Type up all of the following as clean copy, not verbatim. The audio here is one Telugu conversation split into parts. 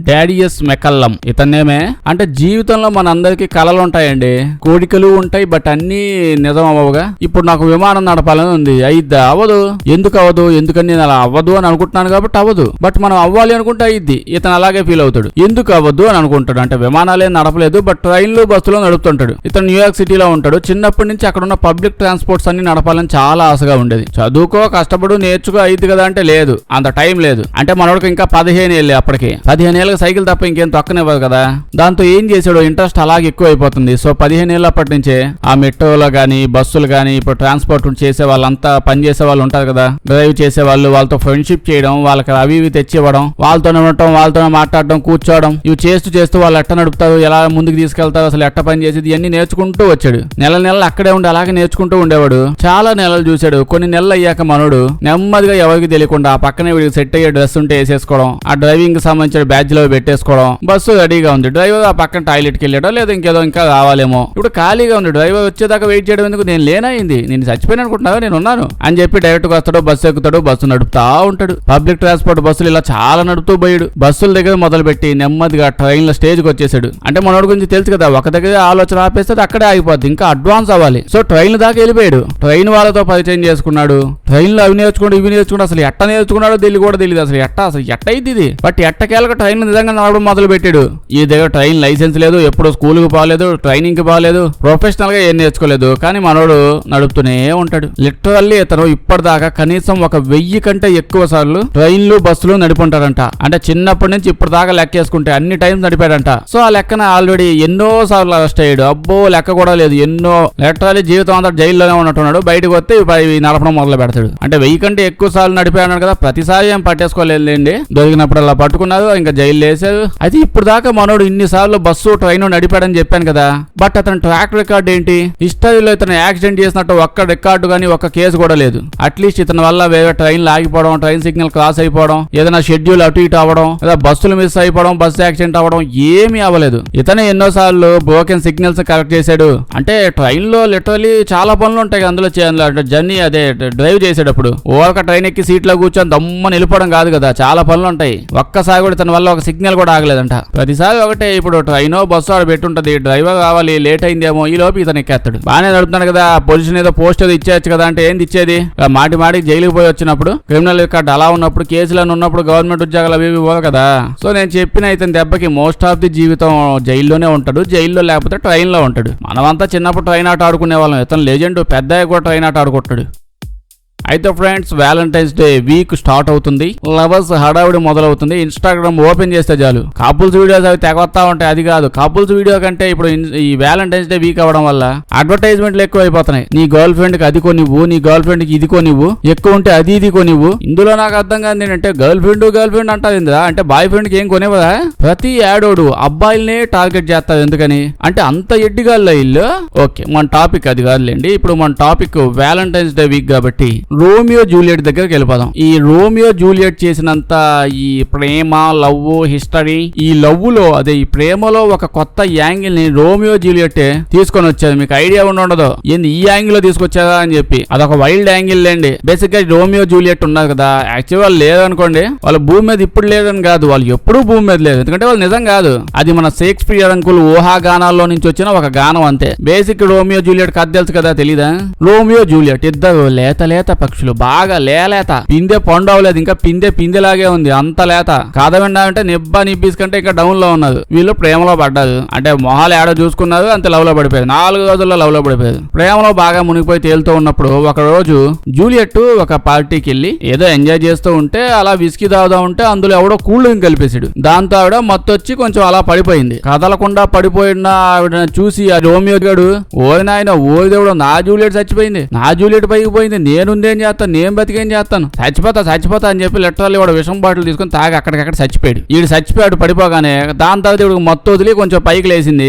డాడియస్ మెకల్లం ఇతన్నేమే. అంటే జీవితంలో మనందరికీ కళలు ఉంటాయండి, కోరికలు ఉంటాయి, బట్ అన్ని నిజం అవ్వవుగా. ఇప్పుడు నాకు విమానం నడపాలని ఉంది, అయిద్దా? అవ్వదు. ఎందుకు అవ్వదు? ఎందుకని నేను అలా అవ్వదు అని అనుకుంటున్నాను కాబట్టి అవ్వదు. బట్ మనం అవ్వాలి అనుకుంటే అయిద్ది. ఇతను అలాగే ఫీల్ అవుతాడు, ఎందుకు అవ్వద్దు అని అనుకుంటాడు. అంటే విమానాలే నడపలేదు, బట్ ట్రైన్లు బస్సులో నడుపుతుంటాడు. ఇతను న్యూయార్క్ సిటీలో ఉంటాడు. చిన్నప్పటి నుంచి అక్కడ ఉన్న పబ్లిక్ ట్రాన్స్పోర్ట్స్ అన్ని నడపాలని చాలా ఆశగా ఉండేది. చదువుకో, కష్టపడు, నేర్చుకో, అయిద్ది కదా అంటే లేదు, అంత టైం లేదు. అంటే మనోడికి ఇంకా 15 ఏళ్ళే. అప్పటికి 15 ఏళ్ళకి సైకిల్ తప్ప ఇంకేం తొక్కనివ్వదు కదా. దాంతో ఏం చేశాడు, ఇంట్రెస్ట్ అలాగే ఎక్కువ అయిపోతుంది. సో 15 ఏళ్ళప్పటి నుంచే ఆ మెట్రోలో గానీ, బస్సులు గానీ, ఇప్పుడు ట్రాన్స్పోర్ట్ చేసే వాళ్ళంతా, పని చేసే వాళ్ళు ఉంటారు కదా, డ్రైవ్ చేసే వాళ్ళు, వాళ్ళతో ఫ్రెండ్షిప్ చేయడం, వాళ్ళకి అవి ఇవి తెచ్చివ్వడం, వాళ్ళతోనే ఉండటం, వాళ్ళతోనే మాట్లాడడం, కూర్చోవడం, ఇవి చేస్తూ వాళ్ళు ఎట్ట నడుపుతారు, ఎలా ముందుకు తీసుకెళ్తారు, అసలు ఎట్ట పని చేసేది, ఇవన్నీ నేర్చుకుంటూ వచ్చాడు. నెలలు అక్కడే ఉండి అలాగే నేర్చుకుంటూ ఉండేవాడు. చాలా నెలలు చూశాడు. కొన్ని నెలలు అయ్యాక మనోడు నెమ్మదిగా ఎవరికి తెలియకుండా ఆ పక్కనే వీడికి సెట్ అయ్యే డ్రెస్ ఉంటే వేసేసుకోవడం, ఆ డ్రైవింగ్ కి సంబంధించిన బ్యాచ్ లో పెట్టేసుకోవడం. బస్సు రెడీగా ఉంది, డ్రైవర్ ఆ పక్కన టాయిలెట్ కి వెళ్ళాడో లేదా ఇంకేదో ఇంకా రావాలేమో. ఇప్పుడు ఖాళీగా ఉంది, డ్రైవర్ వచ్చేదాకా వెయిట్ చేయడం ఎందుకు, నేను లేనైంది, నేను చచ్చిపోయిన అనుకుంటున్నావా, నేను ఉన్నాను అని చెప్పి డైరెక్ట్ గా వస్తాడు, బస్సు ఎక్కుతాడు, బస్సు నడుపుతా ఉంటాడు. పబ్లిక్ ట్రాన్స్పోర్ట్ బస్సులు ఇలా చాలా నడుపుతూ పోయాడు. బస్సుల దగ్గర మొదలు పెట్టి నెమ్మదిగా ట్రైన్ లో స్టేజ్ కి వచ్చేసాడు. అంటే మనోడి గురించి తెలుసు కదా, ఒక దగ్గర ఆలోచన ఆపేస్తే అక్కడే ఆగిపోద్ది, ఇంకా అడ్వాన్స్ అవ్వాలి. సో ట్రైన్ దాకా వెళ్ళిపోయాడు. ట్రైన్ వాళ్ళతో పరిచయం చేసుకున్నాడు. ట్రైన్ లో అవి నేర్చుకోండి, ఇవి నేర్చుకుంటూ అసలు ఎట్ట నేర్చుకున్నాడో కూడా తెలియదు. అసలు ఎట్ట అయింది ఇది. బట్ ఎట్టకేళ్ళకి ట్రైన్ నిజంగా నడవడం మొదలు పెట్టాడు. ఈ దగ్గర ట్రైన్ లైసెన్స్ లేదు, ఎప్పుడు స్కూల్ కి పోలేదు, ట్రైనింగ్ కి పోలేదు, ప్రొఫెషనల్ గా ఏం నేర్చుకోలేదు. కానీ మనోడు నడుపుతూనే ఉంటాడు. లిటరల్లీ ఇతను ఇప్పటిదాకా కనీసం 1000 కంటే ఎక్కువ సార్లు ట్రైన్లు, బస్సులు నడిపుంటాడంట. అంటే చిన్నప్పటి నుంచి ఇప్పటిదాకా లెక్కేసుకుంటే అన్ని టైమ్స్ నడిపాడంట. సో ఆ లెక్కన ఆల్రెడీ ఎన్నో సార్లు అరెస్ట్ అయ్యాడు. అబ్బో లెక్క కూడా లేదు, ఎన్నో. లిటరల్లీ జీవితం అంతా జైల్లోనే ఉన్నట్టున్నాడు. బయటకు వస్తే నడపడం మొదలు పెడతాడు. అంటే 1000 కంటే ఎక్కువ సార్లు నడిపాడు కదా. ప్రతిసారి ఏం పట్టేసుకోలేదండి, దొరికినప్పుడు అలా పట్టుకున్నారు, ఇంకా జైలు వేసారు. అయితే ఇప్పుడు దాకా మనోడు ఇన్ని సార్లు బస్సు, ట్రైన్ నడిపాడని చెప్పాను కదా. బట్ అతని ట్రాక్ రికార్డ్ ఏంటి? హిస్టరీలో ఇతను యాక్సిడెంట్ చేసినట్టు ఒక్క రికార్డు గానీ, ఒక్క కేసు కూడా లేదు. అట్లీస్ట్ ఇతని వల్ల వేరే ట్రైన్లు ఆగిపోవడం, ట్రైన్ సిగ్నల్ క్రాస్ అయిపోవడం, ఏదైనా షెడ్యూల్ అటు ఇటు అవ్వడం, లేదా బస్సులు మిస్ అయిపోవడం, బస్సు యాక్సిడెంట్ అవ్వడం ఏమీ అవ్వలేదు. ఇతనే ఎన్నోసార్లు బ్రోకెన్ సిగ్నల్స్ కరెక్ట్ చేశాడు. అంటే ట్రైన్ లో లిటరలీ చాలా పనులు ఉంటాయి అందులో చేయాలి. జర్నీ అదే డ్రైవ్ చేసేటప్పుడు ఒక ట్రైన్ ఎక్కి సీట్ లో కూర్చొని దమ్మని వెళ్ళిపోవడం కాదు కదా, చాలా పనులు ఉంటాయి. ఒక్కసారి కూడా తన వల్ల ఒక సిగ్నల్ కూడా ఆగలేదంట. ప్రతిసారి ఒకటే. ఇప్పుడు ట్రైనో బస్సు ఆడ పెట్టుంటది, డ్రైవర్ కావాలి, లేట్ అయిందేమో, ఈ లోపు ఇతను ఎక్కేస్తాడు. బాగానే నడుపుతున్నాడు కదా, పొజిషన్ ఏదో పోస్ట్ ఏదో ఇచ్చేయచ్చు కదా. అంటే ఏంది ఇచ్చేది? మాటికి జైలుకి పోయి వచ్చినప్పుడు, క్రిమినల్ రికార్డ్ అలా ఉన్నప్పుడు, కేసులను ఉన్నప్పుడు, గవర్నమెంట్ ఉద్యోగాలు అవి పోవు కదా. సో నేను చెప్పిన ఇతని దెబ్బకి మోస్ట్ ఆఫ్ ది జీవితం జైల్లోనే ఉంటాడు. జైల్లో లేకపోతే ట్రైన్ లో ఉంటాడు. మనమంతా చిన్నప్పుడు ట్రైన్ ఆట ఆడుకునే వాళ్ళం. ఇతను లెజెండ్, పెద్ద కూడా ట్రైన్ ఆట ఆడుకుంటాడు. అయితే friends, Valentine's day week start అవుతుంది. లవర్స్ హడావిడి మొదలవుతుంది. ఇన్స్టాగ్రామ్ ఓపెన్ చేస్తే చాలు కపుల్స్ వీడియోస్ అవి తెగొస్తా ఉంటాయి. అది కాదు, కపుల్స్ వీడియో కంటే ఇప్పుడు ఈ వ్యాలంటైన్స్ డే వీక్ అవ్వడం వల్ల అడ్వర్టైజ్మెంట్లు ఎక్కువ అయిపోతున్నాయి. నీ గర్ల్ ఫ్రెండ్ కి అది కొనివ్వు, నీ గర్ల్ ఫ్రెండ్ కి ఇది కొనివ్వు, ఎక్కువ ఉంటే అది ఇది కొనివ్వు. ఇందులో నాకు అర్థం కాదు ఏంటంటే, గర్ల్ ఫ్రెండ్ అంటారు ఇందా, అంటే బాయ్ ఫ్రెండ్ కి ఏం కొనివ్వదా? ప్రతి యాడోడు అబ్బాయిలనే టార్గెట్ చేస్తారు. ఎందుకని అంటే అంత ఎడ్డిగాళ్ళ ఇల్లు. ఓకే, మన టాపిక్ అది కాదులేండి. ఇప్పుడు మన టాపిక్ వ్యాలంటైన్స్ డే వీక్ కాబట్టి రోమియో జూలియట్ దగ్గరికి వెళ్ళిపోదాం. ఈ రోమియో జూలియట్ చేసినంత ఈ ప్రేమ, లవ్ హిస్టరీ, ఈ లవ్ లో అదే ఈ ప్రేమలో ఒక కొత్త యాంగిల్ ని రోమియో జూలియట్ తీసుకొని వచ్చారు. మీకు ఐడియా ఉండదు ఏంది ఈ యాంగిల్ లో తీసుకొచ్చారా అని చెప్పి. అదొక వైల్డ్ యాంగిల్ లేండి. బేసిక్ గా రోమియో జూలియట్ ఉన్నారు కదా, యాక్చువల్ వాళ్ళు లేదనుకోండి, వాళ్ళ భూమి మీద ఇప్పుడు లేదని కాదు, వాళ్ళు ఎప్పుడూ భూమి మీద లేదు. ఎందుకంటే వాళ్ళు నిజం కాదు, అది మన షేక్స్పియర్ అంకుల్ ఊహాగానాల్లో నుంచి వచ్చిన ఒక గానం అంతే. బేసిక్ రోమియో జూలియట్ కథ తెలుసు కదా, తెలీదా? రోమియో జూలియట్ ఇద్దరు లేత పక్షులు, బాగా లేత, పిందె పండవలేదు, ఇంకా పిందెలాగే ఉంది, అంత లేత. కథ వింటే నిబ్బీస్ కంటే ఇంకా డౌన్ లో ఉన్నారు. వీళ్ళు ప్రేమలో పడ్డారు. అంటే మొహాలు ఏడో చూసుకున్నారు, అంతే లవ్ లో పడిపోయారు. 4 రోజుల్లో లవ్ లో పడిపోయారు. ప్రేమలో బాగా మునిగిపోయి తేలుతూ ఉన్నప్పుడు ఒక రోజు జూలియట్ ఒక పార్టీకి వెళ్ళి ఏదో ఎంజాయ్ చేస్తూ ఉంటే అలా విస్కీ తాగుదా ఉంటే అందులో ఎవడో కూల్ డ్రింక్ కలిపేసాడు. దాంతో ఆవిడ మత్తొచ్చి కొంచెం అలా పడిపోయింది. కదలకుండా పడిపోయిన ఆవిడ చూసి ఆ రోమియో గాడు, ఓరి నాయన, ఓరి దేవుడు, నా జూలియట్ చచ్చిపోయింది, నా జూలియట్ పైకి పోయింది, నేనుందేం చేస్తాను, నేను బతికేం చేస్తాను, చచ్చిపోతా అని చెప్పి లిటరల్లీ వాడు విషం బాటిల్ తీసుకుని తాగి అక్కడికక్కడ చచ్చిపోయాడు. ఈడు చచ్చిపోయాడు పడిపోగానే. దాని తర్వాత ఈవిడ మొత్తం వదిలి కొంచెం పైకి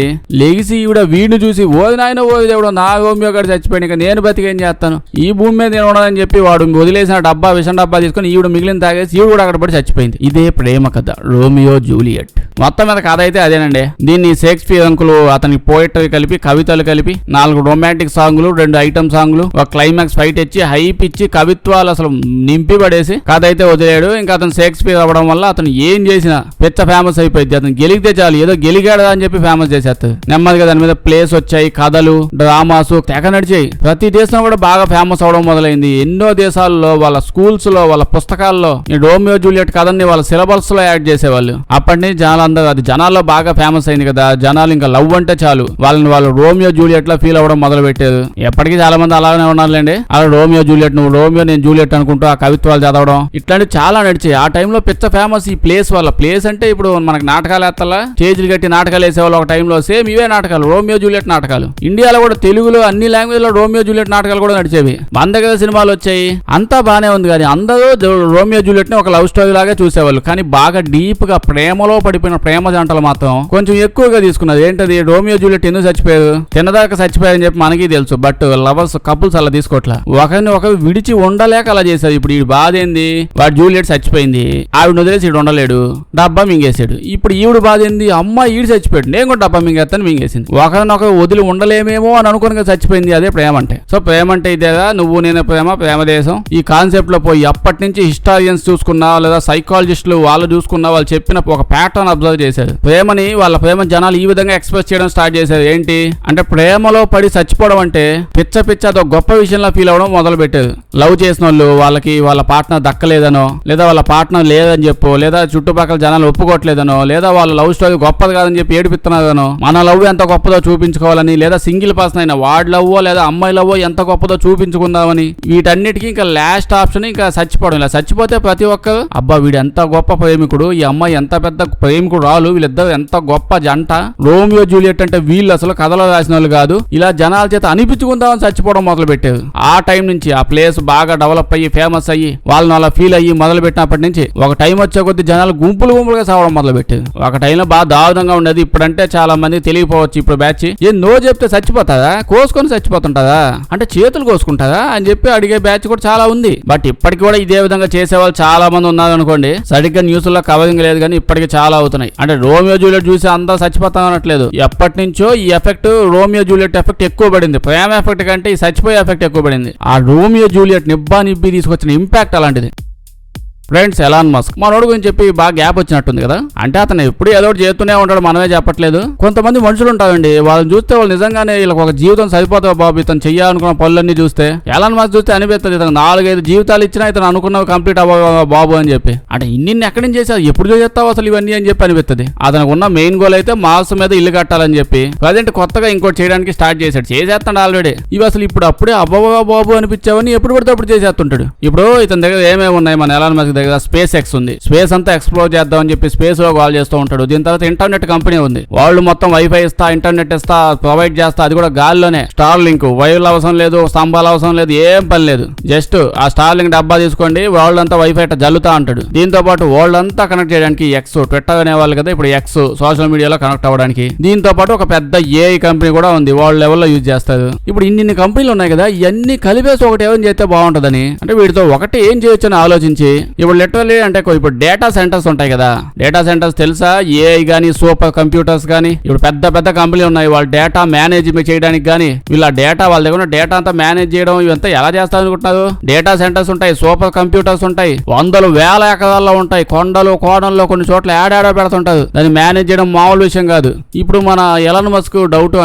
లేచి ఈవిడ వీడిని చూసి, ఓది నాయన, ఓది దేవుడు, నా రోమియో గారు చచ్చిపోయాడు, ఇంకా నేను బతికేం చేస్తాను, ఈ భూమి మీద నేను ఉండదని చెప్పి వాడు వదిలేసిన విషం డబ్బా తీసుకుని ఈవిడ మిగిలిన తాగేసి ఈవిడ కూడా అక్కడ పడి చచ్చిపోయింది. ఇదే ప్రేమ కథ, రోమియో జూలియట్. మొత్తం మీద కథ అయితే అదేనండి. దీన్ని షేక్స్పియర్ అంకులు అతని పోయిటరీ కలిపి కవితలు కలిపి 4 రొమాంటిక్ సాంగ్లు 2 ఐటమ్ సాంగ్లు ఒక క్లైమాక్స్ ఫైట్ ఇచ్చి హైప్ ఇచ్చి కవిత్వాలు అసలు నింపి పడేసి కథ అయితే వదిలేడు. ఇంకా అతను షేక్స్పియర్ అవ్వడం వల్ల అతను ఏం చేసినా పెద్ద ఫేమస్ అయిపోయింది. అతను గెలిగితే చాలు ఏదో గెలిగాడు అని చెప్పి ఫేమస్ చేసేస్తారు. నెమ్మదిగా దాని మీద ప్లేస్ వచ్చాయి, కథలు డ్రామాస్ తెగ నడిచాయి. ప్రతి దేశం కూడా బాగా ఫేమస్ అవడం మొదలైంది. ఎన్నో దేశాల్లో వాళ్ళ స్కూల్స్ లో వాళ్ళ పుస్తకాల్లో ఈ రోమియో జూలియట్ కథని వాళ్ళ సిలబస్ లో యాడ్ చేసేవాళ్ళు. అప్పటి నుంచి జనాలందరూ అది జనాల్లో బాగా ఫేమస్ అయింది కదా. జనాలు ఇంకా లవ్ అంటే చాలు వాళ్ళు రోమియో జూలియట్ లా ఫీల్ అవ్వడం మొదలు పెట్టారు. ఎప్పటికీ చాలా మంది అలాగే ఉన్నారులేండి. అలా రోమియో జూలియట్ నువ్వు రోమియో నేను జూలియట్ అనుకుంటూ ఆ కవిత్వాలు చదవడం ఇట్లాంటివి చాలా నడిచాయి. ఆ టైంలో పెద్ద ఫేమస్ ఈ ప్లేస్ వల్ల. ప్లేస్ అంటే ఇప్పుడు మనకు నాటకాలు వేస్తలా స్టేజ్లు కట్టి నాటకాలు వేసేవాళ్ళు ఒక టైంలో. సేమ్ ఇవే నాటకాలు రోమియో జూలియట్ నాటకాలు. ఇండియాలో కూడా తెలుగులో అన్ని లాంగ్వేజ్ లో రోమియో జూలియట్ నాటకాలు కూడా నడిచేవి. మన దగ్గర సినిమాలు వచ్చాయి, అంతా బానే ఉంది. కానీ అందరూ రోమియో జూలియట్ ని ఒక లవ్ స్టోరీ లాగా చూసేవాళ్ళు. కానీ బాగా డీప్ గా ప్రేమలో పడిపోయిన ప్రేమ జంటలు మాత్రం కొంచెం ఎక్కువగా తీసుకున్నది. ఏంటది రోమియో జూలియట్ ఎందుకు చచ్చిపోయారు, తిన్నదాకా చచ్చిపోయారని చెప్పి మనకి తెలుసు. బట్ లవర్స్ కపుల్స్ అలా తీసుకోవట్లా. ఒకరిని ఒకరు విడిచి ఉండలేక అలా చేశారు. ఇప్పుడు ఈ బాధ ఏంది, వాడు జూలియట్ చచ్చిపోయింది, ఆవిడ వదిలేసి ఈడు ఉండలేడు, డబ్బా మింగేసాడు. ఇప్పుడు ఈవిడ బాధ ఏంది, అమ్మ ఈడు చచ్చిపోయాడు, నేను కూడా డబ్బా మింగేస్తాను మింగేసింది. ఒకరినొకరు వదిలి ఉండలేమేమో అని అనుకుని చచ్చిపోయింది. అదే ప్రేమ అంటే. సో ప్రేమ అంటే ఇదేగా, నువ్వు నేను ప్రేమ, ప్రేమ దేశం ఈ కాన్సెప్ట్ లో పోయి అప్పటి నుంచి హిస్టారియన్స్ చూసుకున్నా లేదా సైకాలజిస్టులు వాళ్ళు చూసుకున్నా వాళ్ళు చెప్పిన ఒక ప్యాటర్న్ అబ్జర్వ్ చేశారు. ప్రేమని వాళ్ళ ప్రేమ జనాలు ఈ విధంగా ఎక్స్ప్రెస్ చేయడం స్టార్ట్ చేశారు. ఏంటి అంటే ప్రేమలో పడి చచ్చిపోవడం అంటే పిచ్చ అదొక గొప్ప విషయంలో ఫీల్ అవడం మొదలు పెట్టారు. లవ్ చేసిన వాళ్ళు వాళ్ళకి వాళ్ళ పార్ట్నర్ దక్కలేదనో లేదా వాళ్ళ పార్ట్నర్ లేదని చెప్పో లేదా చుట్టుపక్కల జనాలు ఒప్పుకోవట్లేదనో లేదా వాళ్ళ లవ్ స్టోరీ గొప్పది కాదని చెప్పి ఏడిపిస్తున్నారనో మన లవ్ ఎంత గొప్పదో చూపించుకోవాలని లేదా సింగిల్ పర్సన్ అయిన వాడి లవ్వో లేదా అమ్మాయి లవ్వో ఎంత గొప్పదో చూపించుకుందామని వీటన్నిటికీ ఇంకా లాస్ట్ ఆప్షన్ ఇంకా చచ్చిపోవడం. ఇలా చచ్చిపోతే ప్రతి ఒక్కరు అబ్బా వీడు ఎంత గొప్ప ప్రేమికుడు, ఈ అమ్మాయి ఎంత పెద్ద ప్రేమికుడు రాలు, వీళ్ళిద్దరు ఎంత గొప్ప జంట, రోమియో జూలియట్ అంటే వీళ్ళు అసలు కథలో రాసిన వాళ్ళు కాదు, ఇలా జనాల చేత అనిపించుకుందామని చచ్చిపోవడం మొదలు పెట్టారు. ఆ టైం నుంచి ఆ ప్లేస్ బాగా డెవలప్ అయ్యి ఫేమస్ అయ్యి వాళ్ళని అలా ఫీల్ అయ్యి మొదలు పెట్టినప్పటి నుంచి ఒక టైం వచ్చే కొద్ది జనాలు గుంపులుగా సావడం మొదలు పెట్టారు. ఒక టైంలో బాగా దారుణంగా ఉండేది. ఇప్పుడంటే చాలా మంది తెలియపోవచ్చు. ఇప్పుడు బ్యాచ్ ఏ నో చెప్తే చచ్చిపోతాదా, కోసుకొని చచ్చిపోతుంటారా అంటే చేతులు కోసుకుంటారా అని చెప్పి అడిగే బ్యాచ్ కూడా చాలా ఉంది. బట్ ఇప్పటికి కూడా ఇదే విధంగా చేసేవాళ్ళు చాలా మంది ఉన్నారు అనుకోండి. సరిగ్గా న్యూస్ లో కవరింగ్ లేదు కానీ ఇప్పటికి చాలా అవుతున్నాయి. అంటే రోమియో జూలియట్ చూసి అంతా చచ్చిపోతాం అనట్లేదు. ఎప్పటి నుంచో ఈ ఎఫెక్ట్ రోమియో జూలియట్ ఎఫెక్ట్ ఎక్కువ పడింది. ప్రేమ ఎఫెక్ట్ కంటే ఈ చచ్చిపోయే ఎఫెక్ట్ ఎక్కువ పడింది. ఆ రోమియో జూలియట్ నిబ్బి తీసుకొచ్చిన ఇంపాక్ట్ అలాంటిది. ఫ్రెండ్స్ ఎలాన్ మస్క్ మనోడు గురించి చెప్పి బాగా గ్యాప్ వచ్చినట్టుంది కదా. అంటే అతను ఎప్పుడు ఏదో ఒకటి చేస్తూనే ఉంటాడు, మనమే చెప్పట్లేదు. కొంతమంది మనుషులు ఉంటారండి, వాళ్ళని చూస్తే వాళ్ళు నిజంగానే వీళ్ళకి ఒక జీవితం సరిపోతా బాబు ఇతను చెయ్యాలనుకున్న పనులన్నీ చూస్తే. ఎలాన్ మస్క్ చూస్తే అనిపిస్తుంది ఇతను 4-5 జీవితాలు ఇచ్చినా ఇతను అనుకున్నవి కంప్లీట్ అవ్వ బాబు అని చెప్పి. అంటే ఇన్ని ఎక్కడి నుంచి చేశారు, ఎప్పుడు చేస్తావు అసలు ఇవన్నీ అని చెప్పి అనిపిస్తుంది. అతనికి ఉన్న మెయిన్ గోల్ అయితే మార్స్ మీద ఇల్లు కట్టాలని చెప్పి ప్రజెంట్ కొత్తగా ఇంకోటి చేయడానికి స్టార్ట్ చేశాడు. చేసేస్తాడు ఆల్రెడీ. ఇవి అసలు ఇప్పుడు అప్పుడే అబ్బా బాబు అనిపించావని ఎప్పుడు పడితే అప్పుడు చేసేస్తుంటాడు. ఇప్పుడు ఇతని దగ్గర ఏమేమి ఉన్నాయి, మన ఎలాన్ మస్క్ దగ్గర స్పేస్ ఎక్స్ ఉంది. స్పేస్ అంతా ఎక్స్ప్లోర్ చేద్దామని చెప్పి స్పేస్ లో కాల్ చేస్తూ ఉంటాడు. దీని తర్వాత ఇంటర్నెట్ కంపెనీ ఉంది. వాళ్ళు మొత్తం వైఫై ఇస్తా, ఇంటర్నెట్ ఇస్తా, ప్రొవైడ్ చేస్తా, అది కూడా గాల్లోనే. స్టార్ లింక్ వైర్లు అవసరం లేదు, స్తంభాలు అవసరం లేదు, ఏం పని లేదు. జస్ట్ ఆ స్టార్ లింక్ డబ్బా తీసుకోండి, వరల్డ్ అంతా వైఫై అట్లా జల్లుతా అంటాడు. దీంతో పాటు వరల్డ్ అంతా కనెక్ట్ చేయడానికి ఎక్స్, ట్విట్టర్ అనేవాళ్ళు కదా ఇప్పుడు ఎక్స్, సోషల్ మీడియాలో కనెక్ట్ అవ్వడానికి. దీంతో పాటు ఒక పెద్ద ఏఐ కంపెనీ కూడా ఉంది, వరల్డ్ లెవెల్లో యూజ్ చేస్తారు. ఇప్పుడు ఇన్ని కంపెనీలు ఉన్నాయి కదా, ఇవన్నీ కలిపేసి ఒకటి ఏమైనా చేస్తే బాగుంటుందని. అంటే వీటితో ఒకటి ఏం చేయొచ్చు అని ఆలోచించి ఇప్పుడు లిటరల్లీ అంటే ఇప్పుడు డేటా సెంటర్స్ ఉంటాయి కదా. డేటా సెంటర్స్ తెలుసా, ఏఐ గానీ సూపర్ కంప్యూటర్స్ గానీ ఇప్పుడు పెద్ద కంపెనీలు ఉన్నాయి. వాళ్ళు డేటా మేనేజ్ చేయడానికి గానీ వీళ్ళ డేటా వాళ్ళ దగ్గర డేటా అంతా మేనేజ్ చేయడం ఇవంతా ఎలా చేస్తారు అనుకుంటున్నారు. డేటా సెంటర్స్ ఉంటాయి, సూపర్ కంప్యూటర్స్ ఉంటాయి, 100,000 ఎకరాల్లో ఉంటాయి, కొండలు కోణంలో కొన్ని చోట్ల యాడాడో పెడుతుంటారు. దాన్ని మేనేజ్ చేయడం మామూలు విషయం కాదు. ఇప్పుడు మన ఎలాన్ మస్క్ డౌట్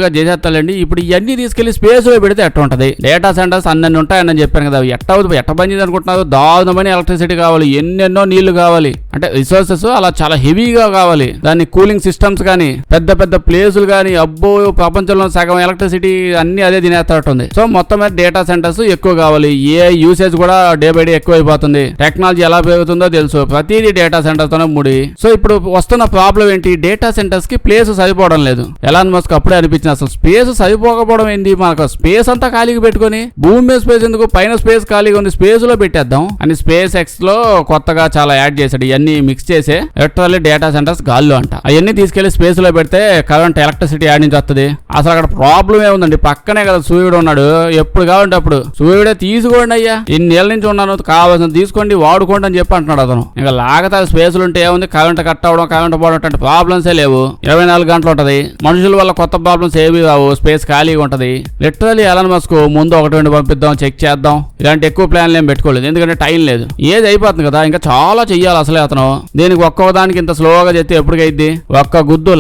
గా చేసేస్తాడండి. ఇప్పుడు ఇవన్నీ తీసుకెళ్లి స్పేస్ లో పెడితే ఎట్ట ఉంటది. డేటా సెంటర్స్ అన్నీ ఉంటాయని చెప్పాను కదా, ఎట్ట పనిచేది అనుకుంటున్నారు. దారుణమైన ఎలక్ట్రిసిటీ కావాలి, ఎన్నెన్నో నీళ్లు కావాలి, అంటే రిసోర్సెస్ అలా చాలా హెవీగా కావాలి. దాన్ని కూలింగ్ సిస్టమ్స్ కానీ పెద్ద ప్లేసులు కానీ అబ్బో ప్రపంచంలో సగం ఎలక్ట్రిసిటీ అన్ని అదే తినేస్తుంది. సో మొత్తం మీద డేటా సెంటర్స్ ఎక్కువ కావాలి. ఏ యూసేజ్ కూడా డే బై డే ఎక్కువ అయిపోతుంది. టెక్నాలజీ ఎలా పెరుగుతుందో తెలుసు, ప్రతిదీ డేటా సెంటర్స్ తోనే ముడి. సో ఇప్పుడు వస్తున్న ప్రాబ్లం ఏంటి, డేటా సెంటర్స్ కి ప్లేస్ సరిపోవడం లేదు. ఎలాన్ మస్క్ అప్పుడే అనిపించింది అసలు స్పేస్ సరిపోకపోవడం ఏంటి, మనకు స్పేస్ అంతా ఖాళీగా పెట్టుకుని భూమి మీద స్పేస్ ఎందుకు, పైన స్పేస్ ఖాళీగా ఉంది, స్పేస్ లో పెట్టేద్దాం అని స్పేస్ ఎక్స్ లో కొత్తగా చాలా యాడ్ చేశాడు. ఇవన్నీ మిక్స్ చేసే లిటరల్లీ డేటా సెంటర్స్ గాల్లో అంట. అవన్నీ తీసుకెళ్లి స్పేస్ లో పెడితే కరెంట్ ఎలక్ట్రిసిటీ యాడ్ నుంచి వస్తుంది. అసలు అక్కడ ప్రాబ్లం ఏముందండి, పక్కనే కదా సూర్యుడు ఉన్నాడు, ఎప్పుడు కావాలంటే అప్పుడు సూర్యుడే తీసుకోండి అయ్యా, ఇన్నేళ్ళ నుంచి ఉన్నాను, కావాల్సిన తీసుకోండి వాడుకోండి అని చెప్పి అంటున్నాడు అతను. ఇంకా లాగతా స్పేస్లు ఉంటే ఏముంది, కరెంట్ కట్ అవడం కరెంట్ పోవడం ప్రాబ్లమ్సే లేవు. 24 గంటలు ఉంటది. మనుషుల వల్ల కొత్త ప్రాబ్లమ్స్ ఏవి రావు. స్పేస్ ఖాళీగా ఉంటది. లిటరల్లీ ఎలాన్ మస్క్ ముందు 1-2 పంపిద్దాం, చెక్ చేద్దాం, ఇలాంటి ఎక్కువ ప్లాన్లు ఏం పెట్టుకోలేదు. ఎందుకంటే టైం లేదు, ఏది అయిపోతుంది కదా, ఇంకా చాలా చెయ్యాలి అసలే అతను. దీనికి ఒక్కొక్కదానికి ఇంత స్లోగా చెప్తే ఎప్పటికైద్ది? ఒక్క గుద్దు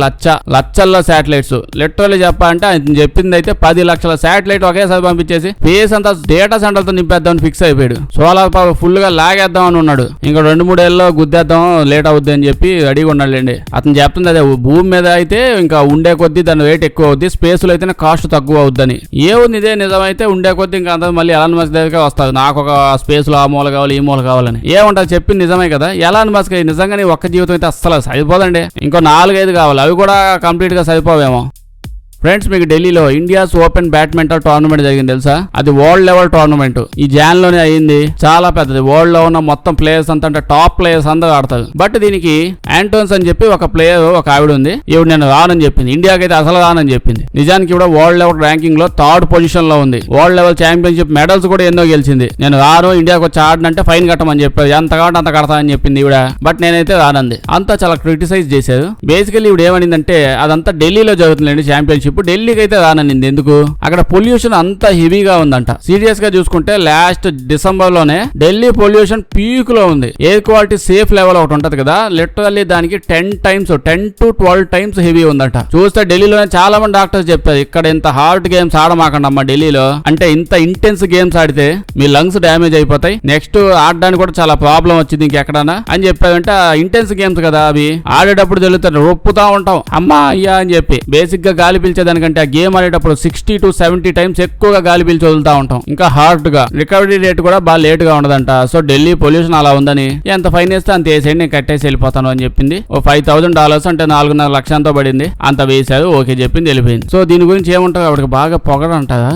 లక్షల్లో శాటిలైట్స్. లిటరల్లీ చెప్పాలంటే ఆయన చెప్పింది అయితే 10 లక్షల శాటిలైట్ ఒకేసారి పంపించేసి స్పేస్ అంతా డేటా సెంటర్ తో నింపేద్దామని ఫిక్స్ అయిపోయాడు. సోలార్ పవర్ ఫుల్ గా లాగేద్దాం అని ఉన్నాడు. ఇంకా 2-3 ఏళ్ళలో గుద్దేద్దాం, లేట్ అవుద్ది అని చెప్పి రెడీగా ఉన్నాడులేండి. అతను చెప్తుంది అదే, భూమి మీద అయితే ఇంకా ఉండే కొద్దీ దాని రేట్ ఎక్కువ అవుద్ది, స్పేస్ లో అయితేనే కాస్ట్ తక్కువ అవుద్దని. ఏముంది ఇదే నిజమైతే ఉండే కొద్దీ ఇంకా అందరూ మళ్ళీ ఎలాన్ మస్క్ దగ్గర వస్తారు, నాకు ఒక స్పేస్ లో ఆ మూల కావాలి ఈ మూల కావాలని. ఏముంటుంది చెప్పింది నిజమే కదా. ఎలాన్ మస్క్ నిజంగానే ఒక్క జీవితం అయితే అస్సలు సరిపోదండి, ఇంకో 4-5 కావాలి, అవి కూడా కంప్లీట్ గా సరిపోవేమో. ఫ్రెండ్స్, మీకు ఢిల్లీలో ఇండియాస్ ఓపెన్ బ్యాడ్మింటన్ టోర్నమెంట్ జరిగింది తెలుసా? అది వరల్డ్ లెవెల్ టోర్నమెంట్. ఈ జాన్ లోనే అయింది. చాలా పెద్దది. వరల్డ్ లో ఉన్న మొత్తం ప్లేయర్స్ అంతా అంటే టాప్ ప్లేయర్స్ అందరూ ఆడతారు. బట్ దీనికి యాంటోన్స్ అని చెప్పి ఒక ప్లేయర్, ఒక ఆవిడ ఉంది. ఈవిడ నేను రానని చెప్పింది. ఇండియాకి అయితే అసలు రానని చెప్పింది. నిజానికి కూడా వరల్డ్ లెవెల్ ర్యాంకింగ్ లో 3rd పొజిషన్ లో ఉంది. వరల్డ్ లెవెల్ ఛాంపియన్షిప్ మెడల్స్ కూడా ఎన్నో గెలిచింది. నేను రాను, ఇండియాకి వచ్చి ఆడనంటే ఫైన్ కట్టమని చెప్పారు. ఎంత కావాలంటే అంత కడతానని చెప్పింది ఈవిడ. బట్ నేనైతే రానంది. అంతా చాలా క్రిటిసైజ్ చేశారు. బేసికలీ ఈవిడ ఏమనిందంటే, అదంతా ఢిల్లీలో జరుగుతుందండి ఛాంపియన్షిప్, ఢిల్లీకి అయితే రాననింది. ఎందుకు? అక్కడ పొల్యూషన్ అంతా హెవీగా ఉందంట. సీరియస్ గా చూసుకుంటే లాస్ట్ డిసెంబర్ లోనే ఢిల్లీ పొల్యూషన్ పీక్ లో ఉంది. ఎయిర్ క్వాలిటీ సేఫ్ లెవెల్ ఒకటి ఉంటది కదా, లిటరల్లీ దానికి 10 to 12 టైమ్స్ హెవీ ఉందంట. చూస్తే ఢిల్లీలోనే చాలా మంది డాక్టర్స్ చెప్పారు, ఇక్కడ ఇంత హార్డ్ గేమ్స్ ఆడమాకండి అమ్మా ఢిల్లీలో, అంటే ఇంత ఇంటెన్స్ గేమ్స్ ఆడితే మీ లంగ్స్ డ్యామేజ్ అయిపోతాయి, నెక్స్ట్ ఆడడానికి కూడా చాలా ప్రాబ్లం వచ్చింది ఇంకెక్కడన్నా అని చెప్పారంటే. ఇంటెన్స్ గేమ్స్ కదా అవి, ఆడేటప్పుడు తెలుగుతారు, రొప్పుతా ఉంటాం అమ్మా అయ్యా అని చెప్పి. బేసిక్ గా గాలి పీల్చేదానికంటే ఆ గేమ్ ఆడేటప్పుడు 60 to 70 టైమ్స్ ఎక్కువగా గాలి పీల్చి వదులుతా ఉంటాం. ఇంకా హార్డ్ గా రికవరీ రేట్ కూడా బాగా లేట్ గా ఉండదంట. సో ఢిల్లీ పొల్యూషన్ అలా ఉందని, ఎంత ఫైన్ వేస్తే అంత వేసేయండి, నేను కట్టేసి వెళ్ళిపోతాను అని చెప్పింది. ఓ $5,000 అంటే 4.5 లక్షలతో పడింది. అంత వేశారు, ఓకే చెప్పింది, వెళ్ళిపోయింది. సో దీని గురించి ఏముంటుంది, ఆవిడకి బాగా పొగడంటారా.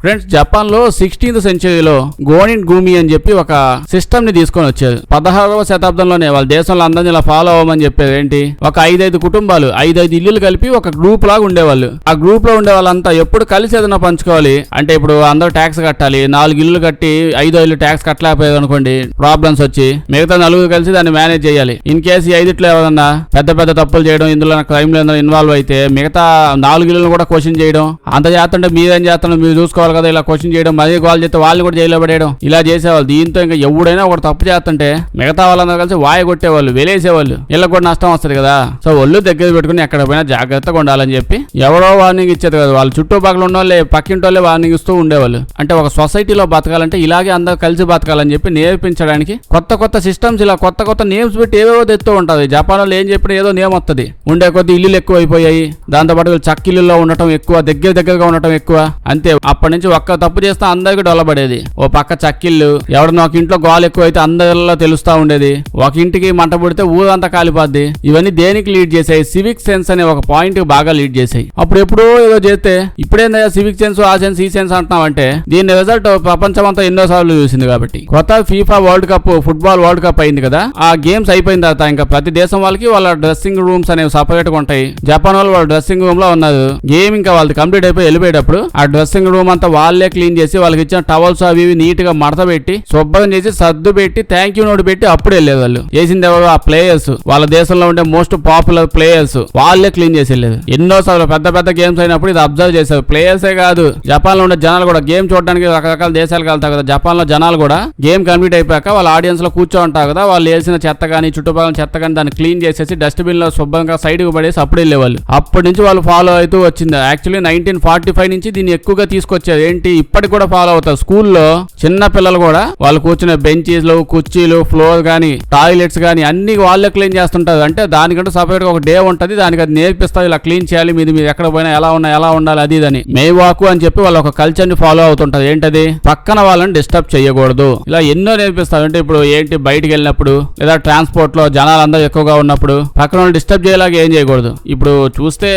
ఫ్రెండ్స్, జపాన్ లో 16th సెంచరీలో గోనిన్ గూమి అని చెప్పి ఒక సిస్టమ్ ని తీసుకొని వచ్చారు. 16వ శతాబ్దంలోనే వాళ్ళ దేశంలో అందరినీ ఇలా ఫాలో అవ్వమని చెప్పారు. ఏంటి, ఒక 5 కుటుంబాలు, 5 ఇల్లులు కలిపి ఒక గ్రూప్ లాగా ఉండేవాళ్ళు. ఆ గ్రూప్ లో ఉండే వాళ్ళంతా ఎప్పుడు కలిసి ఏదైనా పంచుకోవాలి. అంటే ఇప్పుడు అందరూ ట్యాక్స్ కట్టాలి, 4 ఇల్లు కట్టి 5 ఇల్లు ట్యాక్స్ కట్టలేకపోయారు అనుకోండి, ప్రాబ్లమ్స్ వచ్చి మిగతా 4 కలిసి దాన్ని మేనేజ్ చేయాలి. ఇన్ కేసు 5 ఏదన్నా పెద్ద తప్పులు చేయడం, ఇందులో క్రైమ్ లో ఏదైనా ఇన్వాల్వ్ అయితే మిగతా 4 ఇల్లులను కూడా క్వశ్చన్ చేయడం, అంత చేస్తుంటే మీరేం చేస్తున్నారు మీరు చూసుకోవాలి కదా, ఇలా క్వశ్చన్ చేయడం, మరీ కాల్ చేస్తే వాళ్ళు కూడా జైల్లో పడేయడం, ఇలా చేసేవాళ్ళు. దీంతో ఇంకా ఎవడైనా ఒకటి తప్పు చేస్తుంటే మిగతా వాళ్ళందరూ కలిసి వాయ కొట్టేవాళ్ళు, వెలేసేవాళ్ళు. వీళ్ళకి కూడా నష్టం వస్తుంది కదా. సో ఒళ్ళు దగ్గర పెట్టుకుని ఎక్కడ పోయినా జాగ్రత్తగా ఉండాలని చెప్పి ఎవరో వార్నింగ్ ఇచ్చేది కదా, వాళ్ళు చుట్టుపక్కల ఉన్న వాళ్ళే పక్కింటి వాళ్ళే వార్నింగ్ ఇస్తూ ఉండేవాళ్ళు. అంటే ఒక సొసైటీలో బతకాలంటే ఇలాగే అందరూ కలిసి బతకాలని చెప్పి నేర్పించడానికి కొత్త సిస్టమ్స్, ఇలా కొత్త నేమ్స్ పెట్టి ఏవేవో తెస్తూ ఉంటుంది. జపాన్ లో ఏం చెప్పినా ఏదో నేమ్ వస్తుంది. ఉండే కొద్ది ఇల్లులు ఎక్కువ అయిపోయాయి, దాంతోపాటు చక్కిల్లులో ఉండటం ఎక్కువ, దగ్గరగా ఉండటం ఎక్కువ. అంతే, అప్పటి నుంచి ఒక్క తప్పు చేస్తే అందరికి డొల్లబడేది. ఓ పక్క చక్కిళ్ళు, ఎవడన్నా ఒక ఇంట్లో గాలి ఎక్కువ అయితే అందరిలో తెలుస్తా ఉండేది. ఒక ఇంటికి మంట పుడితే ఊరంతా కాలిపోద్ది. ఇవన్నీ దేనికి లీడ్ చేసాయి? సివిక్ సెన్స్ అనే ఒక పాయింట్ బాగా లీడ్ చేసాయి. అప్పుడు ఎప్పుడో ఏదో చేస్తే ఇప్పుడేందా సివిక్ సెన్స్, ఆ సెన్స్, ఈ సెన్స్ అంటున్నావంటే దీని రిజల్ట్ ప్రపంచం అంతా ఎన్నో సార్లు చూసింది. కాబట్టి కొత్త FIFA world cup, football world cup అయింది కదా, ఆ గేమ్స్ అయిపోయిన తర్వాత ఇంకా ప్రతి దేశం వాళ్ళకి వాళ్ళ డ్రెస్సింగ్ రూమ్స్ అనేవి సపరేట్ గా ఉంటాయి. జపాన్ వాళ్ళ డ్రెస్సింగ్ రూమ్ లో ఉన్నారు. గేమ్ ఇంకా వాళ్ళది కంప్లీట్ అయిపోయి వెళ్ళిపోయేటప్పుడు ఆ డ్రెస్సింగ్ రూమ్ అంతా వాళ్ళే క్లీన్ చేసి వాళ్ళకి ఇచ్చిన టవల్స్ అవి నీట్ గా మడత పెట్టి శుభ్రం చేసి సర్దు పెట్టి థ్యాంక్ యూ నోట్ పెట్టి అప్పుడు వెళ్ళేది. వాళ్ళు చేసింది ఎవరు? ఆ ప్లేయర్స్, వాళ్ళ దేశంలో ఉండే మోస్ట్ పాపులర్ ప్లేయర్స్ వాళ్ళే క్లీన్ చేసి వెళ్ళేది. ఎన్నోసార్లు పెద్ద గేమ్స్ అయినప్పుడు ఇది అబ్జర్వ్ చేశారు. ప్లేయర్సే కాదు, జపాన్ లో ఉండే జనాలు కూడా గేమ్ చూడడానికి రకరకాల దేశాలకు వెళ్తారు కదా. జపాన్ లో జనాలు కూడా గేమ్ కంప్లీట్ అయిపోయాక వాళ్ళ ఆడియన్స్ లో కూర్చో ఉంటారు కదా, వాళ్ళు వేసిన చెత్త గానీ చుట్టుపక్కల చెత్త గానీ దాన్ని క్లీన్ చేసేసి డస్ట్బిన్ లో శుభ్రంగా సైడ్ కు పడేసి అప్పుడు వెళ్ళేవాళ్ళు. అప్పటి నుంచి వాళ్ళు ఫాలో అవుతూ వచ్చింది. యాక్చువల్లీ 1945 నుంచి దీన్ని ఎక్కువగా తీసుకొచ్చారు. ఏంటి, ఇప్పటికి కూడా ఫాలో అవుతారు. స్కూల్లో చిన్న పిల్లలు కూడా వాళ్ళు కూర్చునే బెంచీలు, కుర్చీలు, ఫ్లోర్ గానీ, టాయిలెట్స్ గానీ అన్ని వాళ్ళే క్లీన్ చేస్తుంటారు. అంటే దానికంటే సపరేట్ గా ఒక డే ఉంటది, దానికి అది నేర్పిస్తారు, ఇలా క్లీన్ చేయాలి, మీరు ఎక్కడ పోయినా ఎలా ఉండాలి అది అని. మేవాకు అని చెప్పి వాళ్ళు ఒక కల్చర్ ని ఫాలో అవుతుంటారు. ఏంటది, పక్కన వాళ్ళని డిస్టర్బ్ చేయకూడదు. ఇలా ఎన్నో నేర్పిస్తారు. అంటే ఇప్పుడు ఏంటి, బయటికి వెళ్ళినప్పుడు లేదా ట్రాన్స్పోర్ట్ లో జనాలు అందరూ ఎక్కువగా ఉన్నప్పుడు పక్కన వాళ్ళు డిస్టర్బ్ చేయలాగా ఏం చేయకూడదు. ఇప్పుడు చూస్తే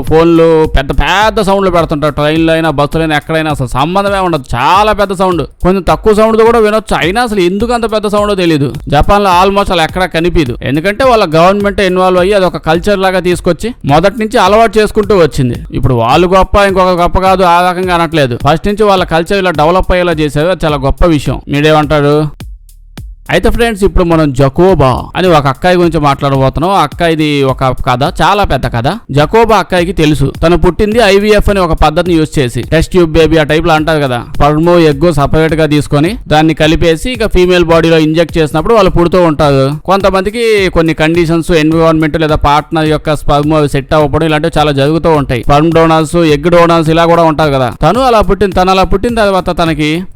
ఫోన్లు పెద్ద సౌండ్లు పెడుతుంటారు, ట్రైన్లో అయినా బస్సులైనా ఎక్కడైనా అసలు సంబంధమే ఉండదు. చాలా పెద్ద సౌండ్, కొంచెం తక్కువ సౌండ్ తో కూడా వినొచ్చు. అయినా అసలు ఎందుకు అంత పెద్ద సౌండ్ తెలియదు. జపాన్ లో ఆల్మోస్ట్ అలా ఎక్కడా కనిపించదు. ఎందుకంటే వాళ్ళ గవర్నమెంట్ ఇన్వాల్వ్ అయ్యి అది ఒక కల్చర్ లాగా తీసుకొచ్చి మొదటి నుంచి అలవాటు చేసుకుంటూ వచ్చింది. ఇప్పుడు వాళ్ళు గొప్ప ఇంకొక గొప్ప కాదు ఆ రకంగా అనట్లేదు. ఫస్ట్ నుంచి వాళ్ళ కల్చర్ ఇలా డెవలప్ అయ్యేలా చేశారు. అది చాలా గొప్ప విషయం. మీరేమంటారు? అయితే ఫ్రెండ్స్, ఇప్పుడు మనం జకోబా అని ఒక అక్కాయి గురించి మాట్లాడబోతున్నాం. అక్కాయిది ఒక కథ, చాలా పెద్ద కథ. జకోబా అక్కాయికి తెలుసు తను పుట్టింది IVF అని ఒక పద్ధతిని యూజ్ చేసి, టెస్ట్ ట్యూబ్ బేబీ ఆ టైప్ లో అంటారు కదా, స్పర్మ్ ఎగ్ సపరేట్ గా తీసుకొని దాన్ని కలిపేసి ఇక ఫీమేల్ బాడీలో ఇంజెక్ట్ చేసినప్పుడు వాళ్ళు పుడుతూ ఉంటారు. కొంతమందికి కొన్ని కండిషన్స్, ఎన్విరాన్మెంట్ లేదా పార్ట్నర్ యొక్క స్పర్మ్ సెట్ అవ్వడం ఇలాంటివి చాలా జరుగుతూ ఉంటాయి. స్పర్మ్ డోనర్స్, ఎగ్ డోనర్స్ ఇలా కూడా ఉంటారు కదా. తను అలా పుట్టిన తర్వాత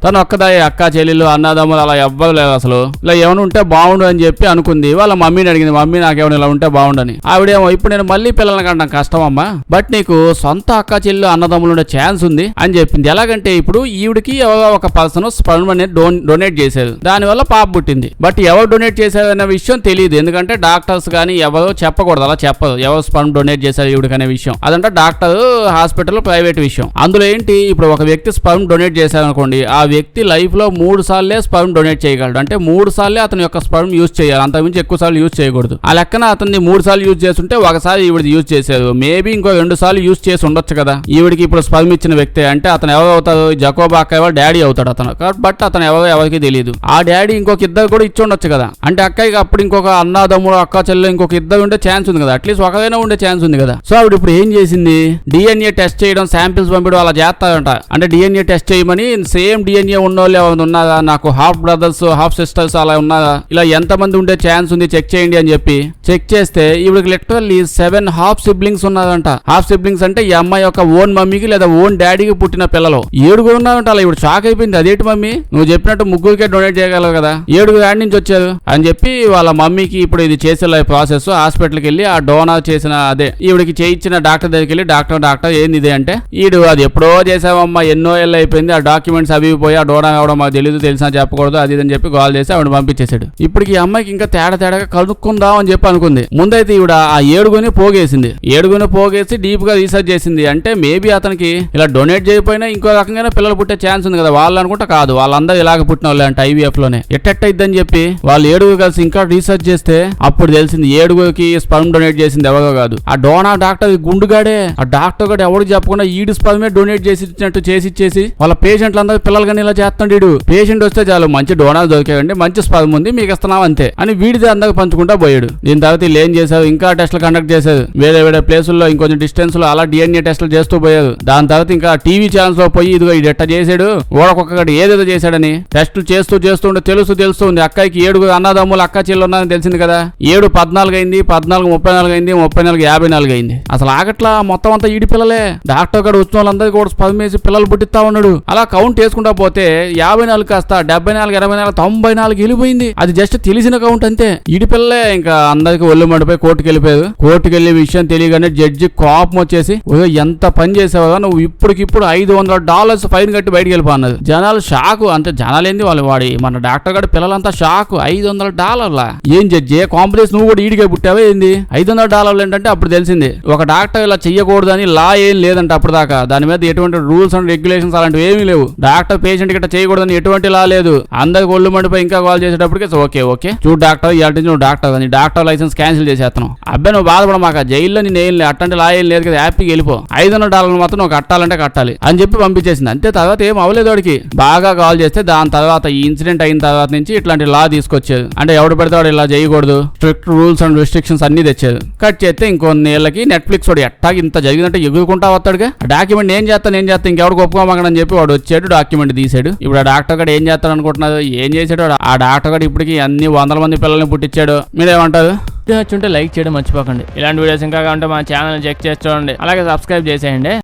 తను ఒక్కదాయి అక్క చెల్లెలు అన్నదమ్ములు అలా ఎవ్వరు లేదు. అసలు ఇలా ఏమైనా ఉంటే బాగుండు అని చెప్పి అనుకుంది. వాళ్ళ మమ్మీని అడిగింది, మమ్మీ నాకేమైనా ఇలా ఉంటే బాగుండని. ఆవిడేమో, ఇప్పుడు నేను మళ్ళీ పిల్లల్ని కంటాం కష్టం అమ్మా, బట్ నీకు సొంత అక్క చెల్లు అన్నదమ్ములు ఉండే ఛాన్స్ ఉంది అని చెప్పింది. ఎలాగంటే ఇప్పుడు ఈవిడికి ఎవరో ఒక పర్సన్ స్పర్మ్ అనేది డొనేట్ చేశారు, దానివల్ల పాప పుట్టింది. బట్ ఎవరు డొనేట్ చేశారు అనే విషయం తెలియదు. ఎందుకంటే డాక్టర్స్ కానీ ఎవరో చెప్పకూడదు, అలా చెప్పదు ఎవరు స్పర్మ్ డొనేట్ చేశారు ఈవిడికి అనే విషయం. అదంటే డాక్టర్, హాస్పిటల్, ప్రైవేట్ విషయం. అందులో ఏంటి, ఇప్పుడు ఒక వ్యక్తి స్పర్మ్ డొనేట్ చేశారనుకోండి, ఆ వ్యక్తి లైఫ్ లో 3 సార్లే స్పర్మ్ డొనేట్ చేయగలడు. అంటే 3 సార్లే అతని యొక్క స్పర్మ్ యూజ్ చేయాలి, అంతకుమించి ఎక్కువ సార్లు యూజ్ చేయకూడదు. ఆ లెక్కన అతన్ని 3 సార్లు యూజ్ చేస్తుంటే ఒకసారి ఈవిడిది యూజ్ చేశారు, మేబీ ఇంకో 2 సార్లు యూజ్ చేసి ఉండొచ్చు కదా. ఈవిడికి ఇప్పుడు స్పర్మ్ ఇచ్చిన వ్యక్తి అంటే అతను ఎవరు అవుతారు, జకోబా అక్కాయి వాళ్ళ డాడీ అవుతాడు అతను. బట్ అతను ఎవరికి తెలియదు. ఆ డాడీ ఇంకొక ఇద్దరు కూడా ఇచ్చి ఉండొచ్చు కదా. అంటే అక్కయ్యకి అప్పుడు ఇంకొక అన్నదమ్ముడు, అక్క చెల్లె ఇంకొక ఇద్దరు ఉండే ఛాన్స్ ఉంది కదా, అట్లీస్ట్ ఒకరైనా ఉండే ఛాన్స్ ఉంది కదా. సో ఆవిడ ఇప్పుడు ఏం చేసింది, DNA టెస్ట్ చేయడం, శాంపిల్స్ పంపించడం అలా చేస్తారంట. అంటే DNA టెస్ట్ చేయమని, సేమ్ DNA ఉన్న వాళ్ళు ఎవరైనా ఉన్నారా, నాకు హాఫ్ బ్రదర్స్ హాఫ్ సిస్టర్స్ అలా ఉన్నారా, ఇలా ఎంతమంది ఉండే ఛాన్స్ ఉంది చెక్ చేయండి అని చెప్పి చెక్ చేస్తే ఈవిడికి లిటరల్లీ 7 హాఫ్ సిబ్లింగ్స్ ఉన్నారంట. హాఫ్ సిబ్లింగ్స్ అంటే ఈ అమ్మాయి యొక్క ఓన్ మమ్మీకి లేదా ఓన్ డాడీకి పుట్టిన పిల్లలు 7 ఉన్నారంట. అలా ఇప్పుడు షాక్ అయిపోయింది. అదేంటి మమ్మీ, నువ్వు చెప్పినట్టు 3కే డొనేట్ చేయగలవు కదా, 7 యాడ్ నుంచి వచ్చారు అని చెప్పి వాళ్ళ మమ్మీకి ఇప్పుడు ఇది చేసే ప్రాసెస్. హాస్పిటల్కి వెళ్ళి ఆ డోనర్ చేసిన అదే ఈవిడికి చేయించిన డాక్టర్ దగ్గరికి వెళ్ళి, డాక్టర్ ఏంది ఇదే అంటే, ఈడు అది ఎప్పుడో చేసావమ్మా, ఎన్నో ఏళ్ళు అయిపోయింది, ఆ డాక్యుమెంట్స్ అవి పోయి ఆ డోనర్ అవడం మాకు తెలిసినా చెప్పకూడదు అది అని చెప్పి కాల్ చేసి ఆవిడ పంపించేశాడు. ఇప్పటికి ఈ అమ్మాయికి ఇంకా తేడాగా కనుక్కుందాం అని చెప్పి అనుకుంది. ముందైతే ఈవిడ ఆ 7 పోగేసింది. 7 పోగేసి డీప్ గా రీసెర్చ్ చేసింది. అంటే మేబీ అతనికి ఇలా డొనేట్ చేయకపోయినా ఇంకో రకంగా పిల్లలు పుట్టే ఛాన్స్ ఉంది కదా. వాళ్ళు అనుకుంటా కాదు, వాళ్ళందరూ ఇలాగ పుట్టిన వాళ్ళు అంటే IVF లోనే ఎట్టయిద్దని చెప్పి వాళ్ళు 7 కలిసి ఇంకా రీసెర్చ్ చేస్తే అప్పుడు తెలిసింది 7కి స్పర్మ్ డొనేట్ చేసింది ఎవరో కాదు, ఆ డోనర్ డాక్టర్ గుండుగాడే. ఆ డాక్టర్ గడు ఎవరికి చెప్పకుండా ఈడు స్పర్మే డొనేట్ చేసినట్టు చేసి వాళ్ళ పేషెంట్లందరూ పిల్లలు కానీ ఇలా చేస్తున్నాడు. పేషెంట్ వస్తే చాలు, మంచి డోనర్ దొరికాయండి, మంచి స్పర్మ్ ఉంది మీకు ఇస్తున్నాం అంతే అని వీడిది అందరికి పంచుకుంటా పోయాడు. దీని తర్వాత వీళ్ళు ఏం చేశారు, ఇంకా టెస్టులు కండక్ట్ చేశారు వేరే ప్లేసుల్లో, ఇంకొంచెం డిస్టెన్స్ లో అలా DNA టెస్టులు చేస్తూ పోయారు. దాని తర్వాత ఇంకా టీవీ ఛానల్స్ లో పోయి ఇదిగో ఇది ఎట్ట చేశాడు, ఓడకొక్కటి ఏదేదో చేశాడని టెస్టులు చేస్తుంటే తెలుస్తుంది అక్కకి 7 అన్నదమ్ములు అక్క చెల్లు ఉన్నారని తెలిసింది కదా. 7 14 అయింది, 14 34 అయింది, 34 54 అయింది. అసలు ఆగట్లా, మొత్తం అంతా ఈడి పిల్లలే. డాక్టర్ గారు వచ్చిన వాళ్ళందరికీ కూడా స్పర్మ్ వేసి పిల్లలు పుట్టిస్తా ఉన్నాడు. అలా కౌంట్ చేసుకుంటా పోతే 54 కాస్త 74 84 94 వెళ్ళిపోయింది. అది జస్ట్ తెలిసిన కౌంట్ అంతే. ఈడి పిల్లలే. ఇంకా అందరికి ఒళ్ళు మండిపోయి కోర్టుకు వెళ్ళిపోయారు. కోర్టుకు వెళ్ళే విషయం తెలియగానే జడ్జి కోపం వచ్చేసి, ఎంత పని చేసావా నువ్వు, ఇప్పటికిప్పుడు $500 ఫైన్ కట్టి బయటకు వెళ్ళిపోన్నది. జనాలు షాకు. అంతే జనాలు ఏంది వాడి మన డాక్టర్ గారి పిల్లలంతా షాకు. $500 ఏం జడ్జి, కాంప్లెక్స్ నువ్వు కూడా ఈడిగా పుట్టావే ఏంది, $500 ఏంటంటే అప్పుడు తెలిసింది ఒక డాక్టర్ ఇలా చెయ్యకూడదు అని లా ఏం లేదంట అప్పుడు దాకా. దాని మీద ఎటువంటి రూల్స్ అండ్ రెగ్యులేషన్స్ అలాంటివి ఏమీ లేవు. డాక్టర్ పేషెంట్ గిట్ట చేయకూడదని ఎటువంటి లా లేదు. అందరికి ఒళ్ళు మండిపోయి ఇంకా కాల్ చేసేటప్పటికి ఓకే చూడు డాక్టర్, ఇలాంటి నువ్వు డాక్టర్ అని డాక్టర్ లైసెన్స్ క్యాన్సిల్ చేసేస్తాను. అబ్బాయి నువ్వు బాధపడమాక, జైల్లో నేను ఏం లేదు, అట్టంటే లా ఏం లేదు కదా, హ్యాపీగా వెళ్ళిపో, $500 మాత్రం నువ్వు కట్టాలంటే కట్టాలి అని చెప్పి పంపించేసింది. అంతే. తర్వాత ఏం అవ్వలేదు వాడికి. బాగా కాల్ చేస్తే దాని తర్వాత ఈ ఇన్సిడెంట్ అయిన తర్వాత నుంచి ఇట్లాంటి లా తీసుకొచ్చేది. అంటే ఎవడు పెడితే వాడు ఇలా చేయకూడదు, స్ట్రిక్ట్ రూల్స్ అండ్ రెస్ట్రిక్షన్స్ అన్ని తెచ్చేది. కట్ చేస్తే ఇంకొన్ని ఏళ్ళకి నెట్ఫ్లిక్స్ వాడు ఎట్టాగి ఇంత జరిగినట్టు ఎగురుకుంటా వస్తాడుగా, డాక్యుమెంట్ నేను చేస్తాను ఇంకెవరికి ఒప్పుకోమని చెప్పి వాడు వచ్చాడు, డాక్యుమెంట్ తీసాడు. ఇప్పుడు ఆ డాక్టర్ గడు ఏం చేస్తాడు అనుకుంటున్నారు, ఏం చేశాడు ఆ డాక్టర్ గడు ఇప్పటికి అన్ని 100 మంది పిల్లల్ని పుట్టించాడు. మీరేమంటారు? నచ్చుంటే లైక్ చేయడం మర్చిపోకండి. ఇలాంటి వీడియోస్ ఇంకా కావాలంటే మా ఛానల్ చెక్ చేసి చూడండి, అలాగే సబ్స్క్రైబ్ చేసేయండి.